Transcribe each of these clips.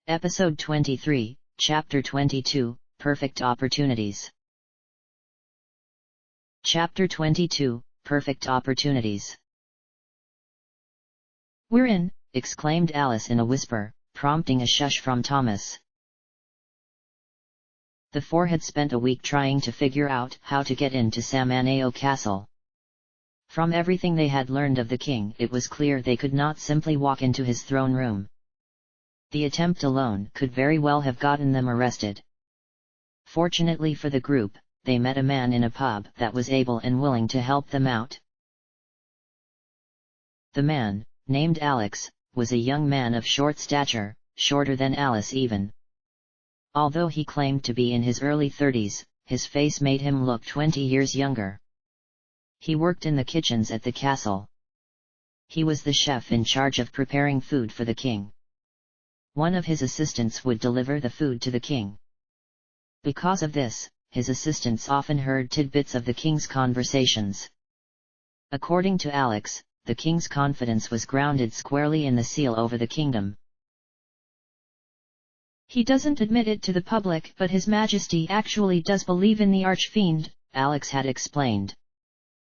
Episode 23, Chapter 22, Perfect Opportunities. Chapter 22, Perfect Opportunities. "We're in," exclaimed Alice in a whisper, prompting a shush from Thomas. The four had spent a week trying to figure out how to get into Samaneo Castle. From everything they had learned of the king, it was clear they could not simply walk into his throne room. The attempt alone could very well have gotten them arrested. Fortunately for the group, they met a man in a pub that was able and willing to help them out. The man, named Alex, was a young man of short stature, shorter than Alice even. Although he claimed to be in his early 30s, his face made him look 20 years younger. He worked in the kitchens at the castle. He was the chef in charge of preparing food for the king. One of his assistants would deliver the food to the king. Because of this, his assistants often heard tidbits of the king's conversations. According to Alex, the king's confidence was grounded squarely in the seal over the kingdom. "He doesn't admit it to the public, but His Majesty actually does believe in the Archfiend," Alex had explained.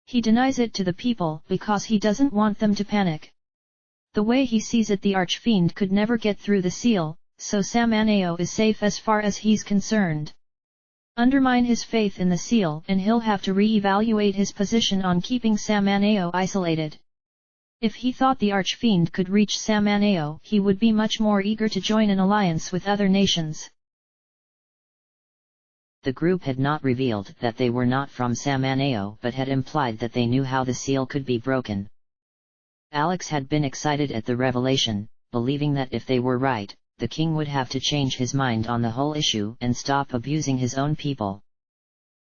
"He denies it to the people because he doesn't want them to panic. The way he sees it, the Archfiend could never get through the seal, so Samaneo is safe as far as he's concerned. Undermine his faith in the seal and he'll have to re-evaluate his position on keeping Samaneo isolated. If he thought the Archfiend could reach Samaneo, he would be much more eager to join an alliance with other nations." The group had not revealed that they were not from Samaneo, but had implied that they knew how the seal could be broken. Alex had been excited at the revelation, believing that if they were right, the king would have to change his mind on the whole issue and stop abusing his own people.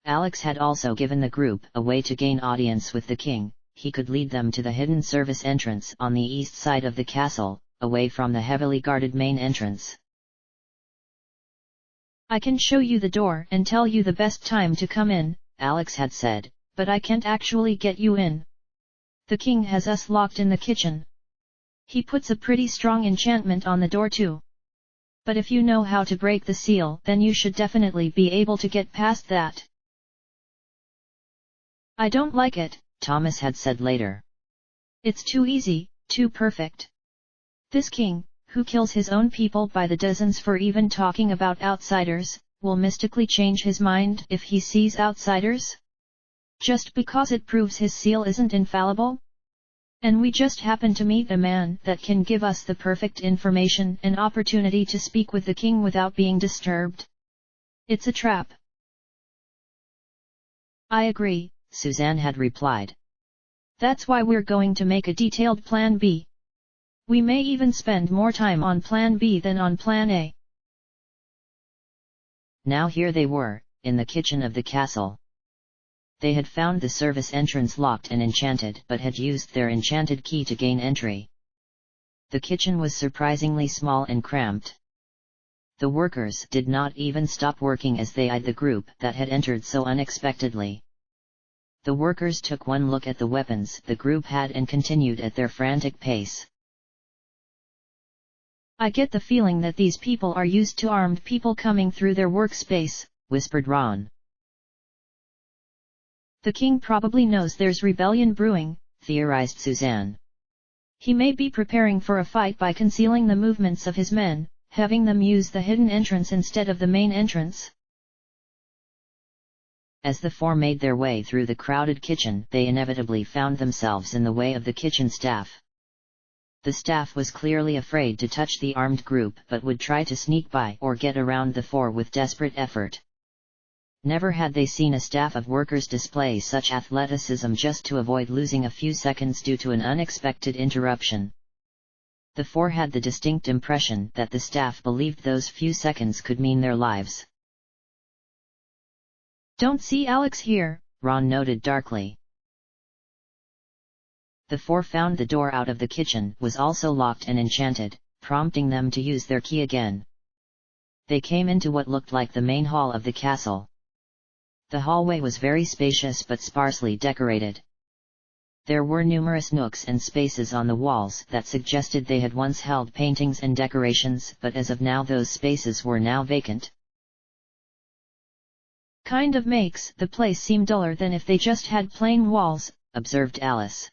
Alex had also given the group a way to gain audience with the king. He could lead them to the hidden service entrance on the east side of the castle, away from the heavily guarded main entrance. "I can show you the door and tell you the best time to come in," Alex had said, "but I can't actually get you in. The king has us locked in the kitchen. He puts a pretty strong enchantment on the door too. But if you know how to break the seal, then you should definitely be able to get past that." "I don't like it," Thomas had said later. "It's too easy, too perfect. This king, who kills his own people by the dozens for even talking about outsiders, will mystically change his mind if he sees outsiders? Just because it proves his seal isn't infallible? And we just happen to meet a man that can give us the perfect information and opportunity to speak with the king without being disturbed. It's a trap." "I agree," Suzanne had replied. "That's why we're going to make a detailed Plan B. We may even spend more time on Plan B than on Plan A." Now here they were, in the kitchen of the castle. They had found the service entrance locked and enchanted, but had used their enchanted key to gain entry. The kitchen was surprisingly small and cramped. The workers did not even stop working as they eyed the group that had entered so unexpectedly. The workers took one look at the weapons the group had and continued at their frantic pace. "I get the feeling that these people are used to armed people coming through their workspace," whispered Ron. "The king probably knows there's rebellion brewing," theorized Suzanne. "He may be preparing for a fight by concealing the movements of his men, having them use the hidden entrance instead of the main entrance." As the four made their way through the crowded kitchen, they inevitably found themselves in the way of the kitchen staff. The staff was clearly afraid to touch the armed group but would try to sneak by or get around the four with desperate effort. Never had they seen a staff of workers display such athleticism just to avoid losing a few seconds due to an unexpected interruption. The four had the distinct impression that the staff believed those few seconds could mean their lives. "Don't see Alex here," Ron noted darkly. The four found the door out of the kitchen was also locked and enchanted, prompting them to use their key again. They came into what looked like the main hall of the castle. The hallway was very spacious but sparsely decorated. There were numerous nooks and spaces on the walls that suggested they had once held paintings and decorations, but as of now those spaces were now vacant. Kind of makes the place seem duller than if they just had plain walls, observed Alice.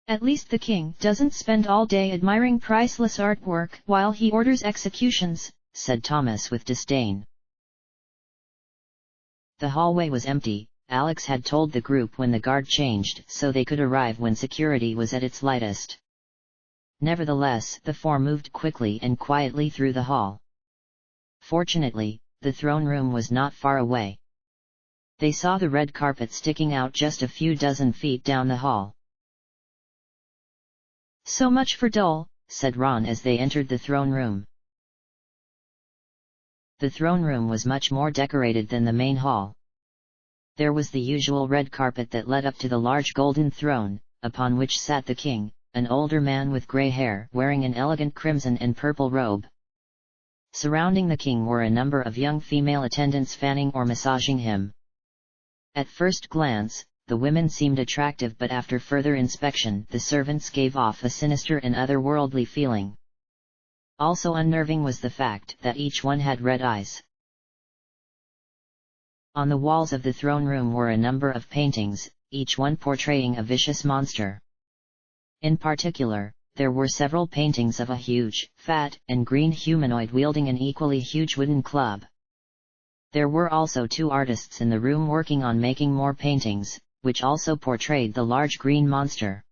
At least the king doesn't spend all day admiring priceless artwork while he orders executions, said Thomas with disdain. The hallway was empty. Alex had told the group when the guard changed so they could arrive when security was at its lightest. Nevertheless, the four moved quickly and quietly through the hall. Fortunately, the throne room was not far away. They saw the red carpet sticking out just a few dozen feet down the hall. So much for dull, said Ron as they entered the throne room. The throne room was much more decorated than the main hall. There was the usual red carpet that led up to the large golden throne, upon which sat the king, an older man with grey hair wearing an elegant crimson and purple robe. Surrounding the king were a number of young female attendants fanning or massaging him. At first glance, the women seemed attractive, but after further inspection the servants gave off a sinister and otherworldly feeling. Also unnerving was the fact that each one had red eyes. On the walls of the throne room were a number of paintings, each one portraying a vicious monster. In particular, there were several paintings of a huge, fat, and green humanoid wielding an equally huge wooden club. There were also 2 artists in the room working on making more paintings, which also portrayed the large green monster.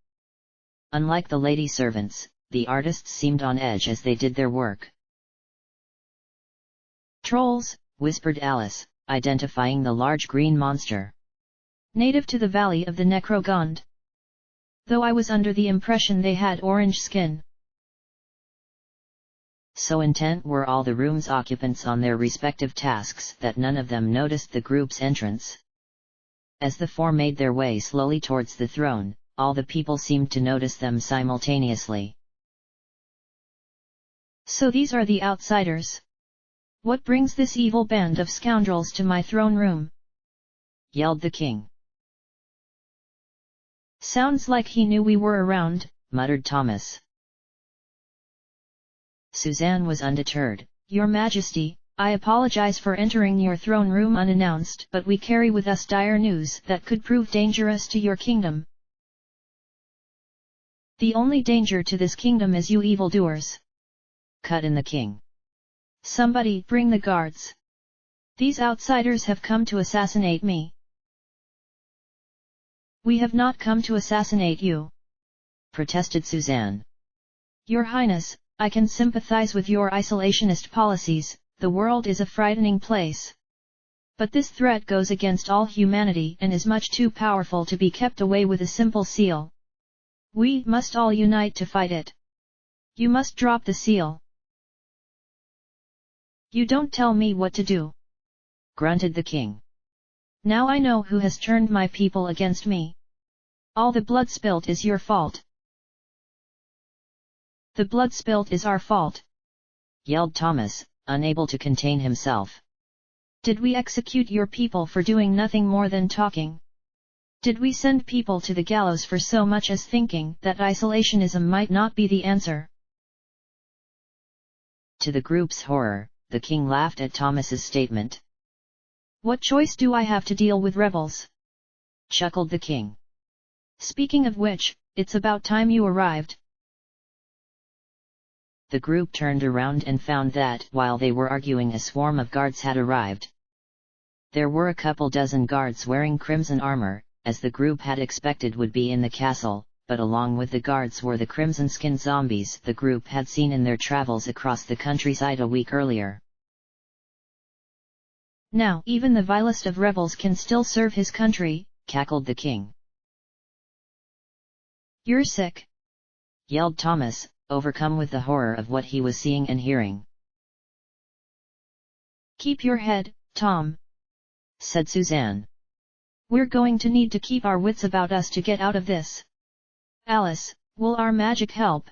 Unlike the lady servants, the artists seemed on edge as they did their work. "Trolls," whispered Alice, identifying the large green monster. "Native to the Valley of the Necrogond. Though I was under the impression they had orange skin." So intent were all the room's occupants on their respective tasks that none of them noticed the group's entrance. As the 4 made their way slowly towards the throne, all the people seemed to notice them simultaneously. "So these are the outsiders? What brings this evil band of scoundrels to my throne room?" yelled the king. "Sounds like he knew we were around," muttered Thomas. Suzanne was undeterred. "Your Majesty, I apologize for entering your throne room unannounced, but we carry with us dire news that could prove dangerous to your kingdom." "The only danger to this kingdom is you evildoers," cut in the king. "Somebody bring the guards. These outsiders have come to assassinate me." "We have not come to assassinate you," protested Suzanne. "Your Highness, I can sympathize with your isolationist policies. The world is a frightening place. But this threat goes against all humanity and is much too powerful to be kept away with a simple seal. We must all unite to fight it. You must drop the seal." "You don't tell me what to do," grunted the king. "Now I know who has turned my people against me. All the blood spilt is your fault." "The blood spilt is our fault," yelled Thomas, unable to contain himself. "Did we execute your people for doing nothing more than talking? Did we send people to the gallows for so much as thinking that isolationism might not be the answer?" To the group's horror, the king laughed at Thomas's statement. "What choice do I have to deal with rebels?" chuckled the king. "Speaking of which, it's about time you arrived." The group turned around and found that, while they were arguing, a swarm of guards had arrived. There were a couple dozen guards wearing crimson armor, as the group had expected would be in the castle, but along with the guards were the crimson-skinned zombies the group had seen in their travels across the countryside a week earlier. "Now even the vilest of rebels can still serve his country," cackled the king. "You're sick," yelled Thomas, overcome with the horror of what he was seeing and hearing. "Keep your head, Tom," said Suzanne. "We're going to need to keep our wits about us to get out of this. Alice, will our magic help?"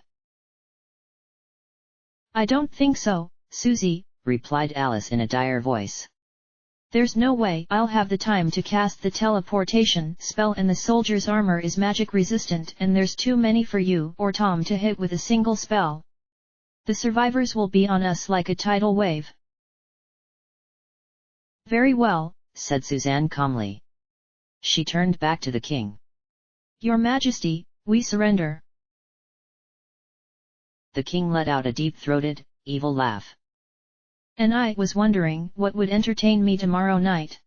"I don't think so, Susie," replied Alice in a dire voice. There's no way I'll have the time to cast the teleportation spell, and the soldier's armor is magic resistant, and there's too many for you or Tom to hit with a single spell. The survivors will be on us like a tidal wave. Very well, said Suzanne calmly. She turned back to the king. Your Majesty, we surrender. The king let out a deep-throated, evil laugh. And I was wondering what would entertain me tomorrow night.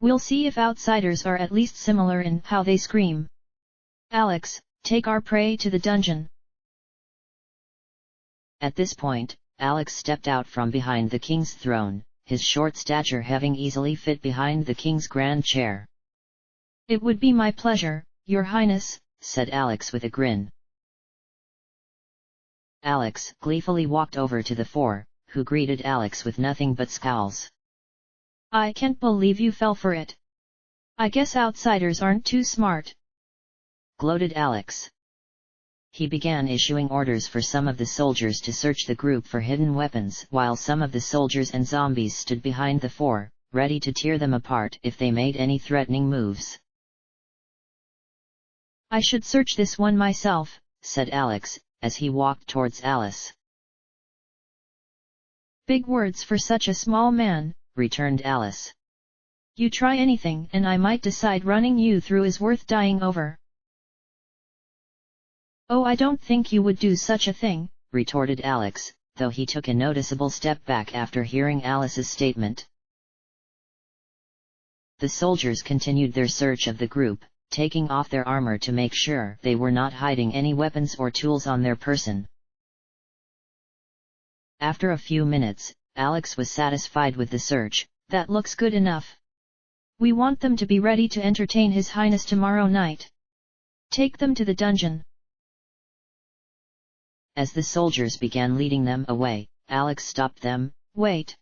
We'll see if outsiders are at least similar in how they scream. Alex, take our prey to the dungeon. At this point, Alex stepped out from behind the king's throne, his short stature having easily fit behind the king's grand chair. It would be my pleasure, Your Highness, said Alex with a grin. Alex gleefully walked over to the four, who greeted Alex with nothing but scowls. I can't believe you fell for it. I guess outsiders aren't too smart, gloated Alex. He began issuing orders for some of the soldiers to search the group for hidden weapons, while some of the soldiers and zombies stood behind the four, ready to tear them apart if they made any threatening moves. I should search this one myself, said Alex, as he walked towards Alice. Big words for such a small man, returned Alice. You try anything and I might decide running you through is worth dying over. Oh, I don't think you would do such a thing, retorted Alex, though he took a noticeable step back after hearing Alice's statement. The soldiers continued their search of the group, taking off their armor to make sure they were not hiding any weapons or tools on their person. After a few minutes, Alex was satisfied with the search. That looks good enough. We want them to be ready to entertain His Highness tomorrow night. Take them to the dungeon. As the soldiers began leading them away, Alex stopped them. Wait.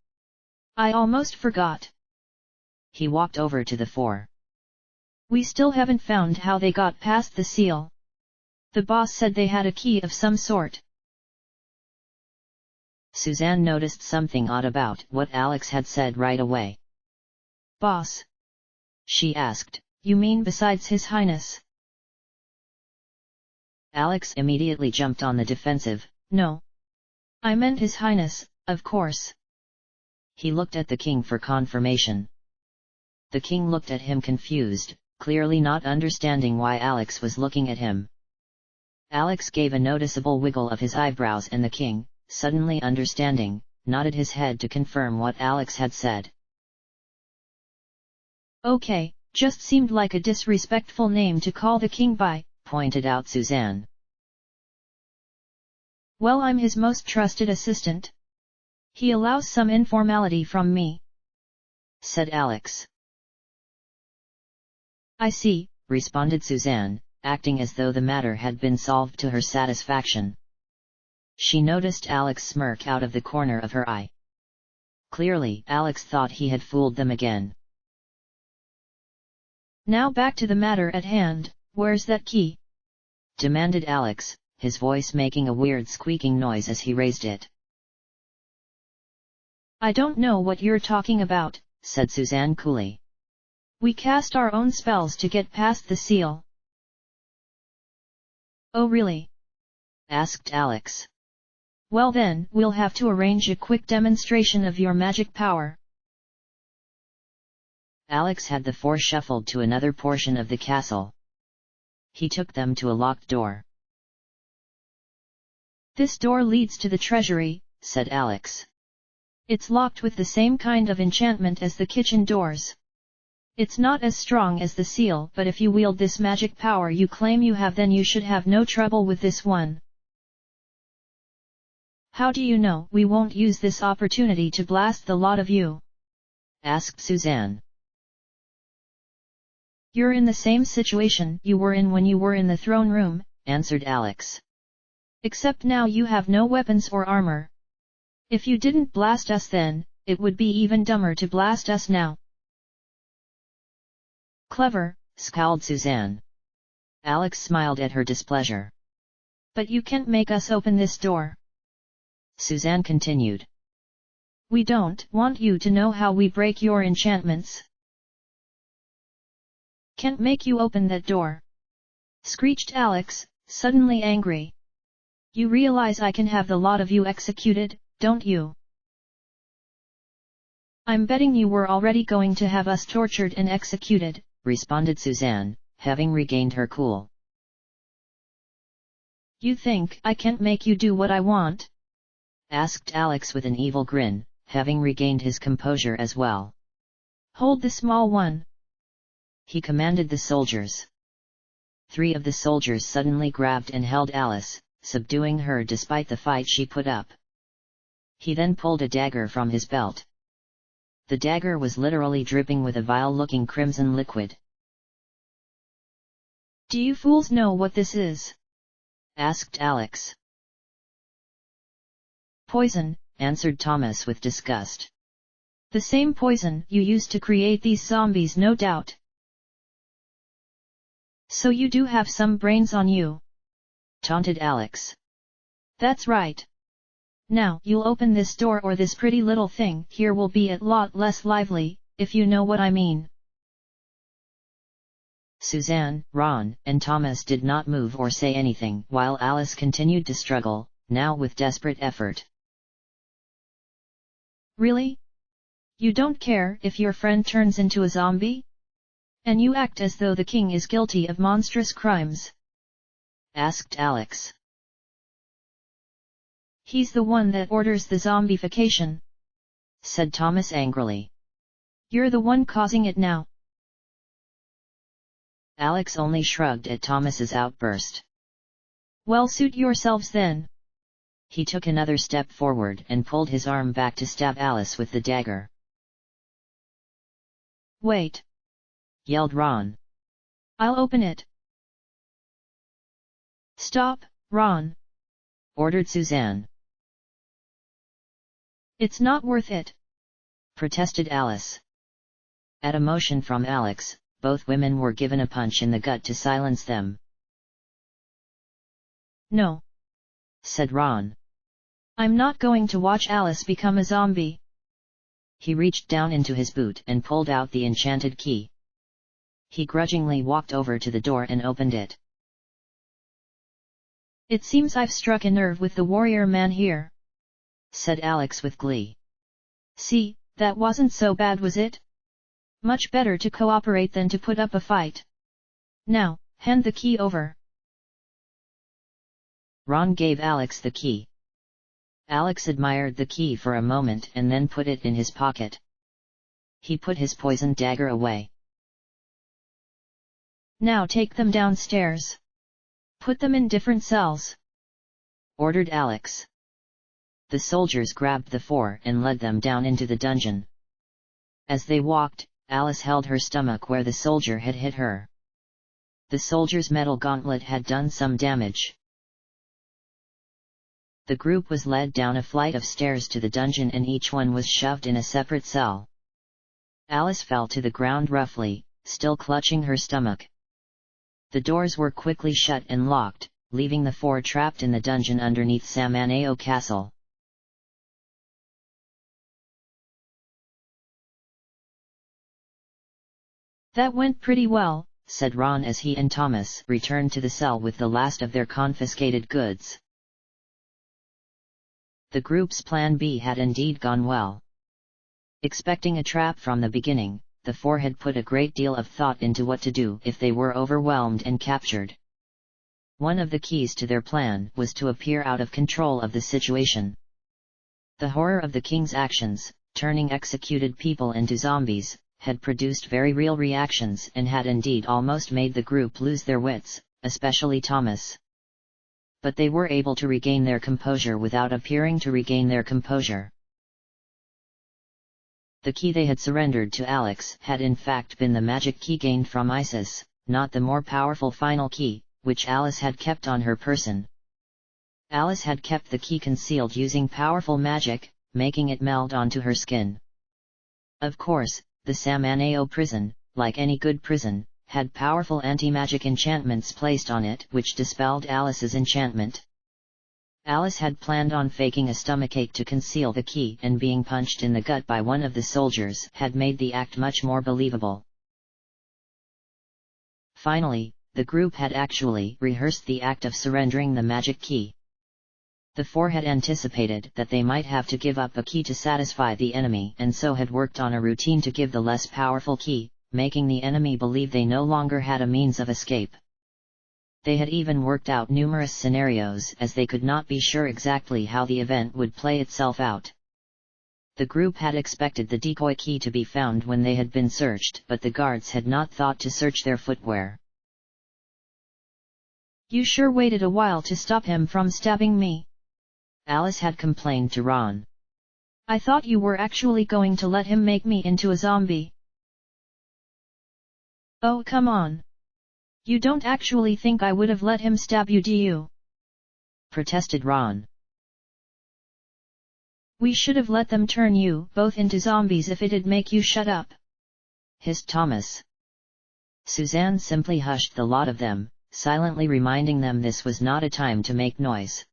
I almost forgot. He walked over to the four. We still haven't found how they got past the seal. The boss said they had a key of some sort. Suzanne noticed something odd about what Alex had said right away. Boss? She asked. You mean besides His Highness? Alex immediately jumped on the defensive. No. I meant His Highness, of course. He looked at the king for confirmation. The king looked at him confused, clearly not understanding why Alex was looking at him. Alex gave a noticeable wiggle of his eyebrows and the king, suddenly understanding, nodded his head to confirm what Alex had said. Okay, just seemed like a disrespectful name to call the king by, pointed out Suzanne. Well, I'm his most trusted assistant. He allows some informality from me, said Alex. I see, responded Suzanne, acting as though the matter had been solved to her satisfaction. She noticed Alex smirk out of the corner of her eye. Clearly, Alex thought he had fooled them again. Now back to the matter at hand, where's that key? Demanded Alex, his voice making a weird squeaking noise as he raised it. I don't know what you're talking about, said Suzanne coolly. We cast our own spells to get past the seal. Oh really? Asked Alex. Well then, we'll have to arrange a quick demonstration of your magic power. Alex had the four shuffled to another portion of the castle. He took them to a locked door. This door leads to the treasury, said Alex. It's locked with the same kind of enchantment as the kitchen doors. It's not as strong as the seal, but if you wield this magic power you claim you have, then you should have no trouble with this one. How do you know we won't use this opportunity to blast the lot of you? Asked Suzanne. You're in the same situation you were in when you were in the throne room, answered Alex. Except now you have no weapons or armor. If you didn't blast us then, it would be even dumber to blast us now. Clever, scowled Suzanne. Alex smiled at her displeasure. But you can't make us open this door. Suzanne continued. We don't want you to know how we break your enchantments. Can't make you open that door," screeched Alex, suddenly angry. "You realize I can have the lot of you executed, don't you? I'm betting you were already going to have us tortured and executed," responded Suzanne, having regained her cool. "You think I can't make you do what I want?" asked Alex with an evil grin, having regained his composure as well. "Hold the small one," he commanded the soldiers. 3 of the soldiers suddenly grabbed and held Alice, subduing her despite the fight she put up. He then pulled a dagger from his belt. The dagger was literally dripping with a vile-looking crimson liquid. "Do you fools know what this is?" asked Alex. "Poison," answered Thomas with disgust. "The same poison you used to create these zombies, no doubt. So you do have some brains on you," taunted Alex. "That's right. Now you'll open this door or this pretty little thing here will be a lot less lively, if you know what I mean." Suzanne, Ron, and Thomas did not move or say anything while Alice continued to struggle, now with desperate effort. "Really? You don't care if your friend turns into a zombie? And you act as though the king is guilty of monstrous crimes?" asked Alex. "He's the one that orders the zombification," said Thomas angrily. "You're the one causing it now." Alex only shrugged at Thomas's outburst. "Well, suit yourselves then." He took another step forward and pulled his arm back to stab Alice with the dagger. "Wait!" yelled Ron. "I'll open it." "Stop, Ron!" ordered Suzanne. "It's not worth it," protested Alice. At a motion from Alex, both women were given a punch in the gut to silence them. "No," said Ron. "I'm not going to watch Alice become a zombie." He reached down into his boot and pulled out the enchanted key. He grudgingly walked over to the door and opened it. "It seems I've struck a nerve with the warrior man here," said Alex with glee. "See, that wasn't so bad, was it? Much better to cooperate than to put up a fight. Now, hand the key over." Ron gave Alex the key. Alex admired the key for a moment and then put it in his pocket. He put his poisoned dagger away. "Now take them downstairs. Put them in different cells," ordered Alex. The soldiers grabbed the 4 and led them down into the dungeon. As they walked, Alice held her stomach where the soldier had hit her. The soldier's metal gauntlet had done some damage. The group was led down a flight of stairs to the dungeon and each one was shoved in a separate cell. Alice fell to the ground roughly, still clutching her stomach. The doors were quickly shut and locked, leaving the 4 trapped in the dungeon underneath Samaneo Castle. "That went pretty well," said Ron as he and Thomas returned to the cell with the last of their confiscated goods. The group's plan B had indeed gone well. Expecting a trap from the beginning, the 4 had put a great deal of thought into what to do if they were overwhelmed and captured. One of the keys to their plan was to appear out of control of the situation. The horror of the king's actions, turning executed people into zombies, had produced very real reactions and had indeed almost made the group lose their wits, especially Thomas. But they were able to regain their composure without appearing to regain their composure. The key they had surrendered to Alex had in fact been the magic key gained from Isis, not the more powerful final key, which Alice had kept on her person. Alice had kept the key concealed using powerful magic, making it meld onto her skin. Of course, the Samaneo prison, like any good prison, had powerful anti-magic enchantments placed on it which dispelled Alice's enchantment. Alice had planned on faking a stomachache to conceal the key, and being punched in the gut by one of the soldiers had made the act much more believable. Finally, the group had actually rehearsed the act of surrendering the magic key. The four had anticipated that they might have to give up a key to satisfy the enemy, and so had worked on a routine to give the less powerful key, making the enemy believe they no longer had a means of escape. They had even worked out numerous scenarios, as they could not be sure exactly how the event would play itself out. The group had expected the decoy key to be found when they had been searched, but the guards had not thought to search their footwear. "You sure waited a while to stop him from stabbing me," Alice had complained to Ron. "I thought you were actually going to let him make me into a zombie." "Oh, come on. You don't actually think I would have let him stab you, do you?" protested Ron. "We should have let them turn you both into zombies if it'd make you shut up," hissed Thomas. Suzanne simply hushed the lot of them, silently reminding them this was not a time to make noise.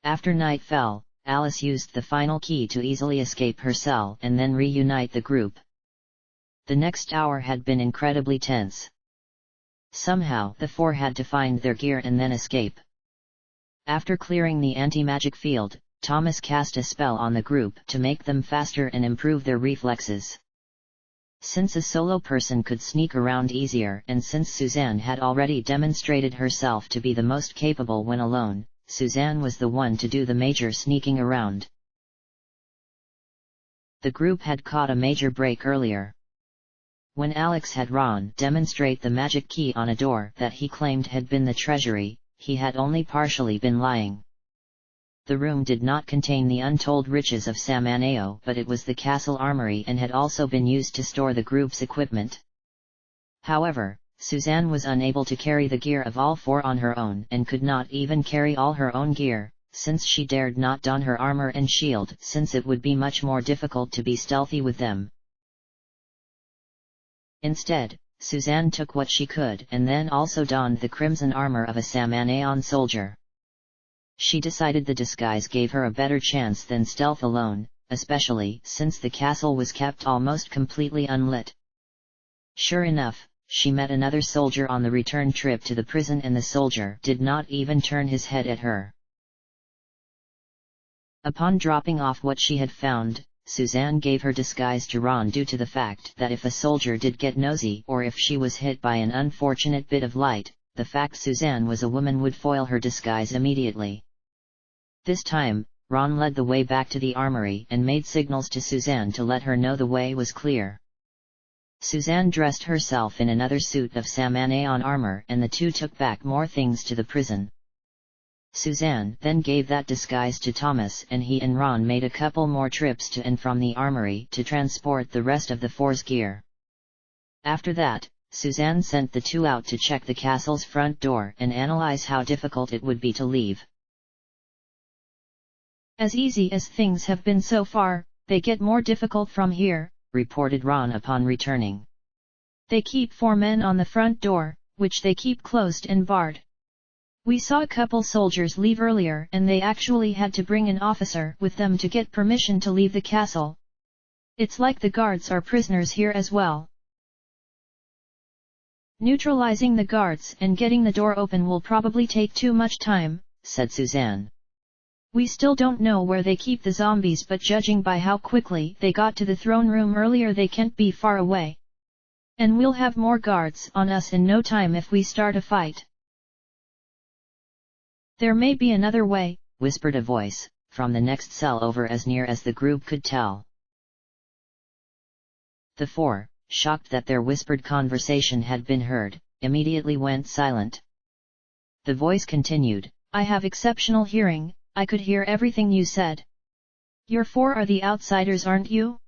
After night fell, Alice used the final key to easily escape her cell and then reunite the group. The next hour had been incredibly tense. Somehow the four had to find their gear and then escape. After clearing the anti-magic field, Thomas cast a spell on the group to make them faster and improve their reflexes. Since a solo person could sneak around easier, and since Suzanne had already demonstrated herself to be the most capable when alone, Suzanne was the one to do the major sneaking around. The group had caught a major break earlier. When Alex had Ron demonstrate the magic key on a door that he claimed had been the treasury, he had only partially been lying. The room did not contain the untold riches of Samaneo, but it was the castle armory and had also been used to store the group's equipment. However, Suzanne was unable to carry the gear of all four on her own, and could not even carry all her own gear, since she dared not don her armor and shield, since it would be much more difficult to be stealthy with them. Instead, Suzanne took what she could and then also donned the crimson armor of a Samaneon soldier. She decided the disguise gave her a better chance than stealth alone, especially since the castle was kept almost completely unlit. Sure enough, she met another soldier on the return trip to the prison, and the soldier did not even turn his head at her. Upon dropping off what she had found, Suzanne gave her disguise to Ron due to the fact that if a soldier did get nosy or if she was hit by an unfortunate bit of light, the fact Suzanne was a woman would foil her disguise immediately. This time, Ron led the way back to the armory and made signals to Suzanne to let her know the way was clear. Suzanne dressed herself in another suit of Samaneon armor, and the two took back more things to the prison. Suzanne then gave that disguise to Thomas, and he and Ron made a couple more trips to and from the armory to transport the rest of the four's gear. After that, Suzanne sent the two out to check the castle's front door and analyze how difficult it would be to leave. "As easy as things have been so far, they get more difficult from here," reported Ron upon returning. "They keep 4 men on the front door, which they keep closed and barred. We saw a couple soldiers leave earlier, and they actually had to bring an officer with them to get permission to leave the castle. It's like the guards are prisoners here as well. Neutralizing the guards and getting the door open will probably take too much time," said Suzanne. "We still don't know where they keep the zombies, but judging by how quickly they got to the throne room earlier, they can't be far away. And we'll have more guards on us in no time if we start a fight." "There may be another way," whispered a voice from the next cell over, as near as the group could tell. The four, shocked that their whispered conversation had been heard, immediately went silent. The voice continued, "I have exceptional hearing, I could hear everything you said. Your 4 are the outsiders, aren't you?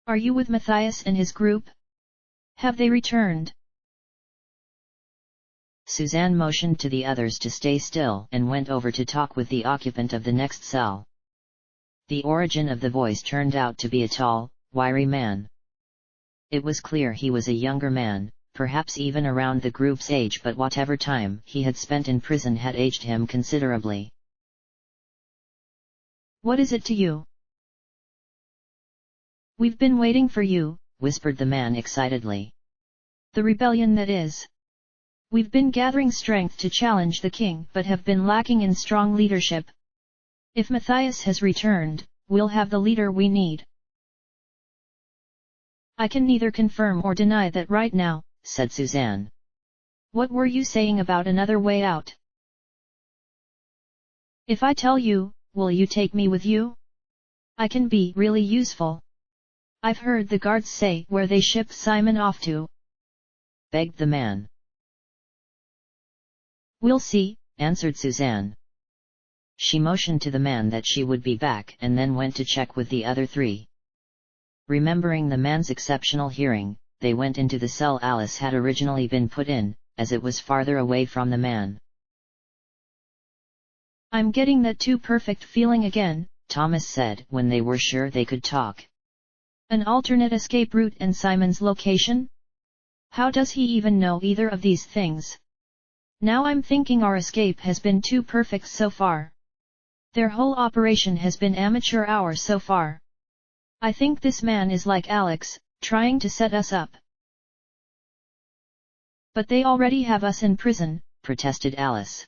Are you with Matthias and his group? Have they returned?" Suzanne motioned to the others to stay still and went over to talk with the occupant of the next cell. The origin of the voice turned out to be a tall, wiry man. It was clear he was a younger man, perhaps even around the group's age, but whatever time he had spent in prison had aged him considerably. What is it to you? We've been waiting for you, whispered the man excitedly. The rebellion, that is. We've been gathering strength to challenge the king, but have been lacking in strong leadership. If Matthias has returned, we'll have the leader we need. I can neither confirm or deny that right now, said Suzanne. What were you saying about another way out? If I tell you, will you take me with you? I can be really useful. I've heard the guards say where they ship Simon off to, begged the man. We'll see, answered Suzanne. She motioned to the man that she would be back and then went to check with the other three. Remembering the man's exceptional hearing, they went into the cell Alice had originally been put in, as it was farther away from the man. I'm getting that too perfect feeling again, Thomas said when they were sure they could talk. An alternate escape route and Simon's location? How does he even know either of these things? Now I'm thinking our escape has been too perfect so far. Their whole operation has been amateur hour so far. I think this man is like Alex, trying to set us up. But they already have us in prison, protested Alice.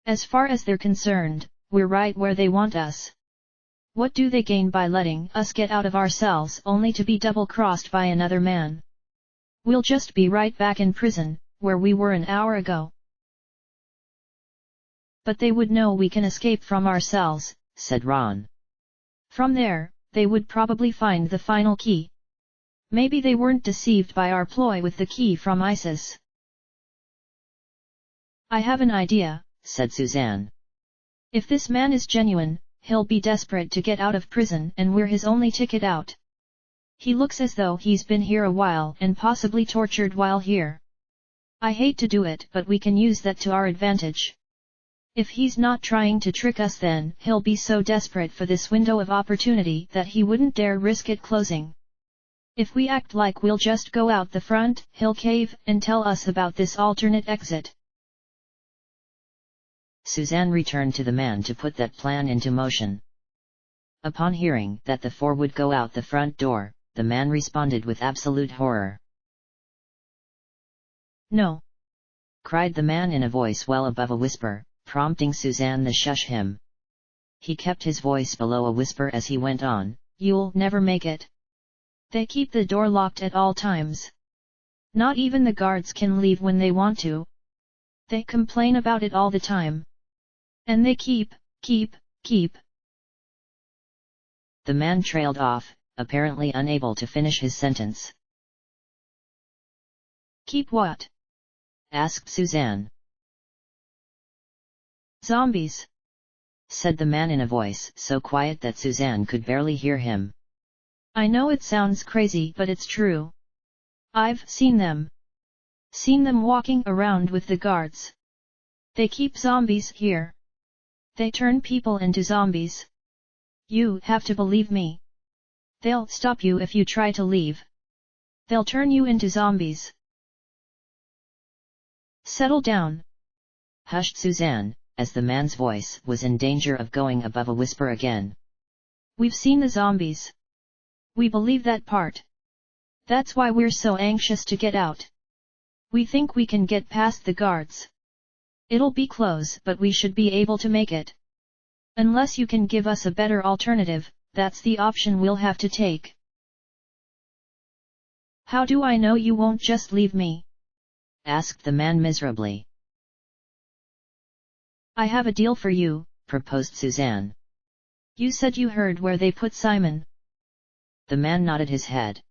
As far as they're concerned, we're right where they want us. What do they gain by letting us get out of our cells only to be double-crossed by another man? We'll just be right back in prison, where we were an hour ago. But they would know we can escape from our cells, said Ron. From there, they would probably find the final key. Maybe they weren't deceived by our ploy with the key from ISIS. I have an idea, said Suzanne. If this man is genuine, he'll be desperate to get out of prison and we're his only ticket out. He looks as though he's been here a while and possibly tortured while here. I hate to do it, but we can use that to our advantage. If he's not trying to trick us, then he'll be so desperate for this window of opportunity that he wouldn't dare risk it closing. If we act like we'll just go out the front, he'll cave and tell us about this alternate exit. Suzanne returned to the man to put that plan into motion. Upon hearing that the four would go out the front door, the man responded with absolute horror. No! cried the man in a voice well above a whisper, prompting Suzanne to shush him. He kept his voice below a whisper as he went on, You'll never make it. They keep the door locked at all times. Not even the guards can leave when they want to. They complain about it all the time. And they keep. The man trailed off, apparently unable to finish his sentence. Keep what? asked Suzanne. Zombies, said the man in a voice so quiet that Suzanne could barely hear him. I know it sounds crazy, but it's true. I've seen them. Seen them walking around with the guards. They keep zombies here. They turn people into zombies. You have to believe me. They'll stop you if you try to leave. They'll turn you into zombies. Settle down, hushed Suzanne, as the man's voice was in danger of going above a whisper again. We've seen the zombies. We believe that part. That's why we're so anxious to get out. We think we can get past the guards. It'll be close, but we should be able to make it. Unless you can give us a better alternative, that's the option we'll have to take. How do I know you won't just leave me? asked the man miserably. I have a deal for you, proposed Suzanne. You said you heard where they put Simon. The man nodded his head.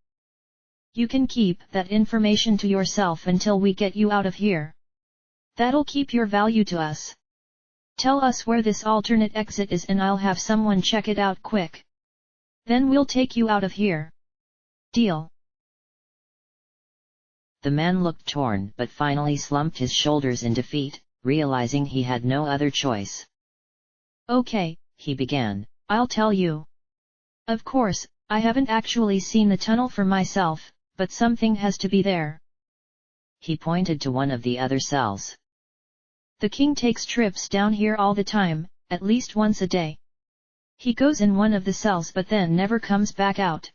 You can keep that information to yourself until we get you out of here. That'll keep your value to us. Tell us where this alternate exit is and I'll have someone check it out quick. Then we'll take you out of here. Deal? The man looked torn but finally slumped his shoulders in defeat, realizing he had no other choice. Okay, he began, I'll tell you. Of course, I haven't actually seen the tunnel for myself, but something has to be there. He pointed to one of the other cells. The king takes trips down here all the time, at least once a day. He goes in one of the cells but then never comes back out.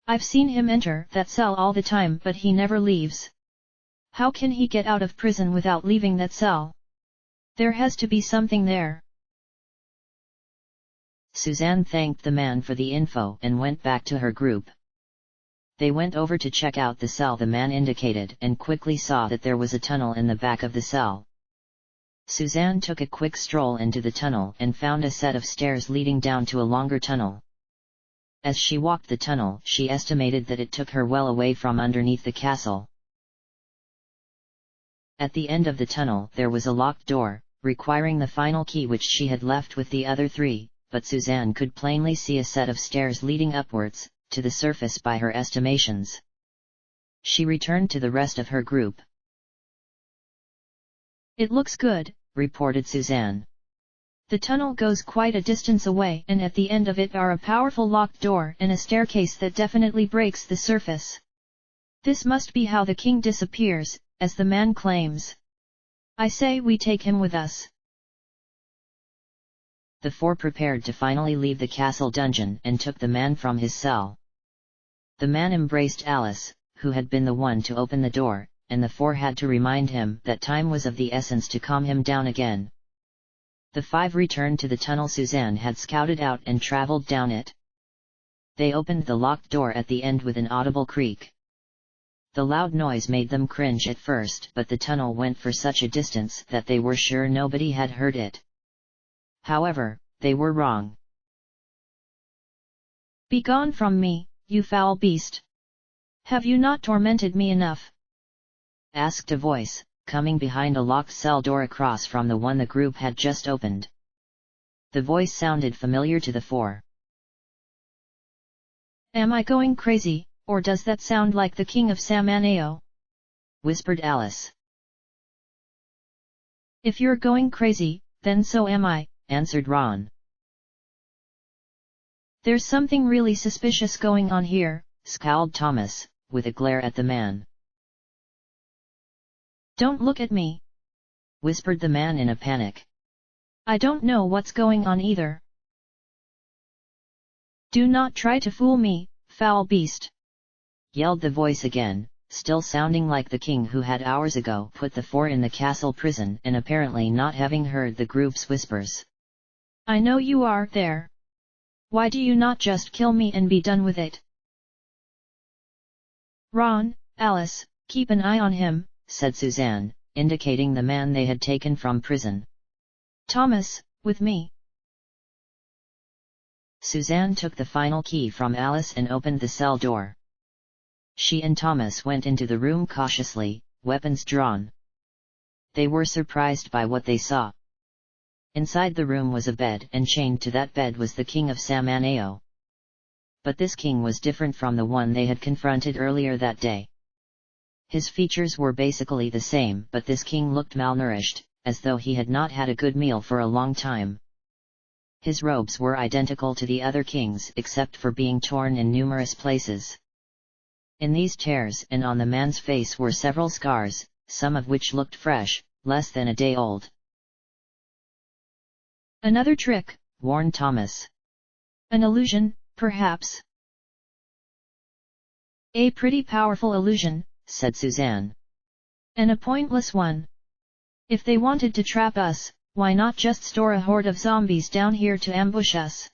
I've seen him enter that cell all the time but he never leaves. How can he get out of prison without leaving that cell? There has to be something there. Suzanne thanked the man for the info and went back to her group. They went over to check out the cell the man indicated and quickly saw that there was a tunnel in the back of the cell. Suzanne took a quick stroll into the tunnel and found a set of stairs leading down to a longer tunnel. As she walked the tunnel, she estimated that it took her well away from underneath the castle. At the end of the tunnel there was a locked door, requiring the final key which she had left with the other three, but Suzanne could plainly see a set of stairs leading upwards, to the surface by her estimations. She returned to the rest of her group. It looks good, reported Suzanne. The tunnel goes quite a distance away and at the end of it are a powerful locked door and a staircase that definitely breaks the surface. This must be how the king disappears, as the man claims. I say we take him with us. The four prepared to finally leave the castle dungeon and took the man from his cell. The man embraced Alice, who had been the one to open the door, and the four had to remind him that time was of the essence to calm him down again. The five returned to the tunnel Suzanne had scouted out and traveled down it. They opened the locked door at the end with an audible creak. The loud noise made them cringe at first, but the tunnel went for such a distance that they were sure nobody had heard it. However, they were wrong. "Begone from me, you foul beast! Have you not tormented me enough?" asked a voice, coming behind a locked cell door across from the one the group had just opened. The voice sounded familiar to the four. "Am I going crazy, or does that sound like the king of Samaneo?" whispered Alice. "If you're going crazy, then so am I," answered Ron. "There's something really suspicious going on here," scowled Thomas, with a glare at the man. "Don't look at me," whispered the man in a panic. "I don't know what's going on either." "Do not try to fool me, foul beast!" yelled the voice again, still sounding like the king who had hours ago put the four in the castle prison and apparently not having heard the group's whispers. "I know you are there. Why do you not just kill me and be done with it?" "Ron, Alice, keep an eye on him," said Suzanne, indicating the man they had taken from prison. "Thomas, with me." Suzanne took the final key from Alice and opened the cell door. She and Thomas went into the room cautiously, weapons drawn. They were surprised by what they saw. Inside the room was a bed, and chained to that bed was the king of Samaneo. But this king was different from the one they had confronted earlier that day. His features were basically the same, but this king looked malnourished, as though he had not had a good meal for a long time. His robes were identical to the other kings except for being torn in numerous places. In these tears and on the man's face were several scars, some of which looked fresh, less than a day old. "Another trick," warned Thomas. "An illusion, perhaps." "A pretty powerful illusion," said Suzanne. "And a pointless one. If they wanted to trap us, why not just store a horde of zombies down here to ambush us?"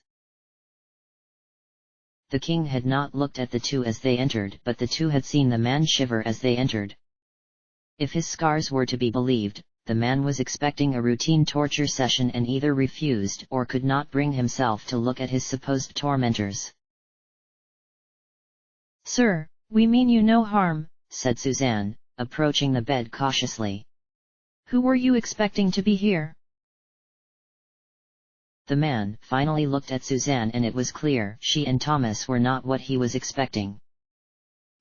The king had not looked at the two as they entered, but the two had seen the man shiver as they entered. If his scars were to be believed, the man was expecting a routine torture session and either refused or could not bring himself to look at his supposed tormentors. "Sir, we mean you no harm," said Suzanne, approaching the bed cautiously. "Who were you expecting to be here?" The man finally looked at Suzanne and it was clear she and Thomas were not what he was expecting.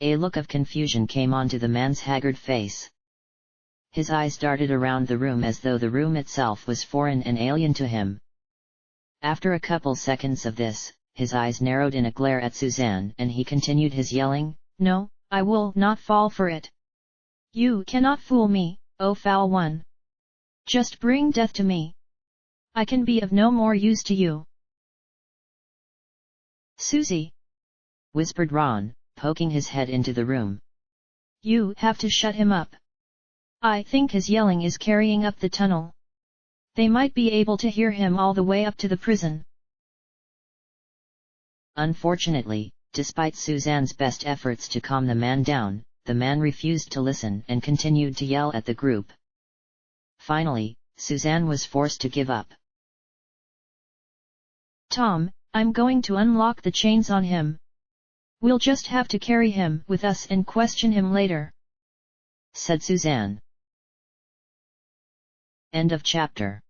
A look of confusion came onto the man's haggard face. His eyes darted around the room as though the room itself was foreign and alien to him. After a couple seconds of this, his eyes narrowed in a glare at Suzanne and he continued his yelling, "No, I will not fall for it. You cannot fool me, O foul one. Just bring death to me. I can be of no more use to you. Susie, whispered Ron, poking his head into the room. You have to shut him up. I think his yelling is carrying up the tunnel. They might be able to hear him all the way up to the prison. Unfortunately, despite Suzanne's best efforts to calm the man down, the man refused to listen and continued to yell at the group. Finally, Suzanne was forced to give up. Tom, I'm going to unlock the chains on him. We'll just have to carry him with us and question him later, said Suzanne. End of chapter.